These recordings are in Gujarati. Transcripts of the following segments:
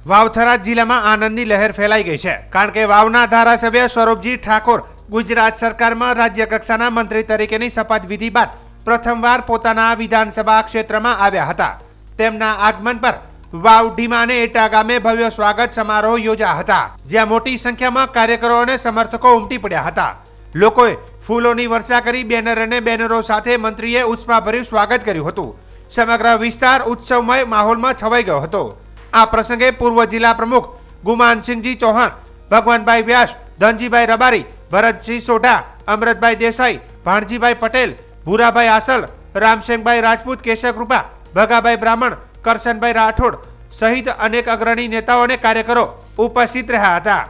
વાવ-થરાદ જિલ્લામાં આનંદની લહેર ફેલાઈ ગઈ છે, કારણ કે વાવના ધારાસભ્ય સ્વરૂપજી ઠાકોર ગુજરાત સરકારમાં રાજ્ય કક્ષાના મંત્રી તરીકેની શપથવિધિ બાદ પ્રથમવાર પોતાના વિધાનસભા ક્ષેત્રમાં આવ્યા હતા. તેમના આગમન પર વાવ ઢીમા અને એટા ગામે ભવ્ય સ્વાગત સમારોહ યોજાયા હતા, જ્યાં મોટી સંખ્યામાં કાર્યકરો અને સમર્થકો ઉમટી પડ્યા હતા. લોકોએ ફૂલોની વર્ષા કરી બેનર અને બેનરો સાથે મંત્રીએ ઉષ્માભર્યું સ્વાગત કર્યું હતું. સમગ્ર વિસ્તાર ઉત્સવમય માહોલમાં છવાઈ ગયો હતો. આ પ્રસંગે પૂર્વ જિલ્લા પ્રમુખ ગુમાનસિંહજી ચૌહાણ, ભગવાનભાઈ વ્યાસ, ધનજીભાઈ રબારી, ભરતસિંહ સોઢા, અમૃતભાઈ દેસાઈ, ભાણજીભાઈ પટેલ, ભૂરાભાઈ આસલ, રામસિંહભાઈ રાજપૂત, કેશવકૃપા, ભગાભાઈ બ્રાહ્મણ, કરશનભાઈ રાઠોડ સહિત અનેક અગ્રણી નેતાઓ અને કાર્યકરો ઉપસ્થિત રહ્યા હતા.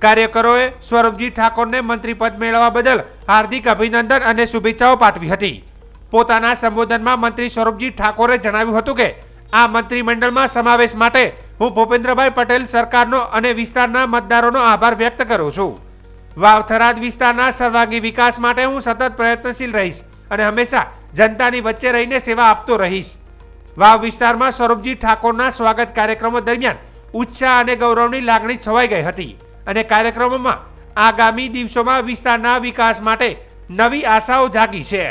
કાર્યકરોએ સ્વરૂપજી ઠાકોરને મંત્રી પદ મેળવવા બદલ હાર્દિક અભિનંદન અને શુભેચ્છાઓ પાઠવી હતી. પોતાના સંબોધનમાં મંત્રી સ્વરૂપજી ઠાકોરે જણાવ્યું હતું કે આ મંત્રીમંડળમાં સમાવેશ માટે હું ભૂપેન્દ્રભાઈ પટેલ સરકારનો અને વિસ્તારના મતદારોનો આભાર વ્યક્ત કરું છું. વાવ-થરાદ વિસ્તારના સર્વાંગી વિકાસ માટે હું સતત પ્રયત્નશીલ રહીશ અને હંમેશા જનતાની વચ્ચે રહીને સેવા આપતો રહીશ. વાવ વિસ્તારમાં સ્વરૂપજી ઠાકોરના સ્વાગત કાર્યક્રમો દરમિયાન ઉત્સાહ અને ગૌરવની લાગણી છવાઈ ગઈ હતી અને કાર્યક્રમોમાં આગામી દિવસોમાં વિસ્તારના વિકાસ માટે નવી આશાઓ જાગી છે.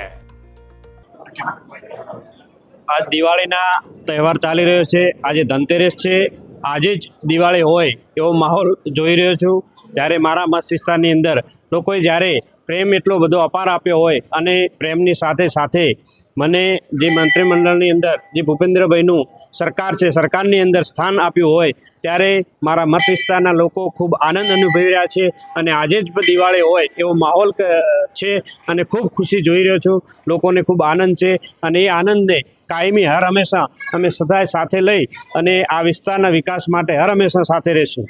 આજ દિવાળીના તહેવાર ચાલી રહ્યો છે. આજે ધનતેરસ છે. આજે જ દિવાળી હોય એવો માહોલ જોઈ રહ્યો છું. ત્યારે મારા મત વિસ્તારની અંદર લોકોએ જ્યારે પ્રેમ એટલો બધો અપાર આપ્યો હોય અને પ્રેમની સાથે સાથે મને જે મંત્રીમંડળની અંદર જે ભૂપેન્દ્રભાઈનું સરકાર છે, સરકારની અંદર સ્થાન આપ્યું હોય ત્યારે મારા મત વિસ્તારના લોકો ખૂબ આનંદ અનુભવી રહ્યા છે અને આજે જ દિવાળી હોય એવો માહોલ છે અને ખૂબ ખુશી જોઈ રહ્યો છું. લોકોને ખૂબ આનંદ છે અને એ આનંદને કાયમી હર હંમેશા અમે સદાય સાથે લઈ અને આ વિસ્તારના વિકાસ માટે હર હંમેશા સાથે રહીશું.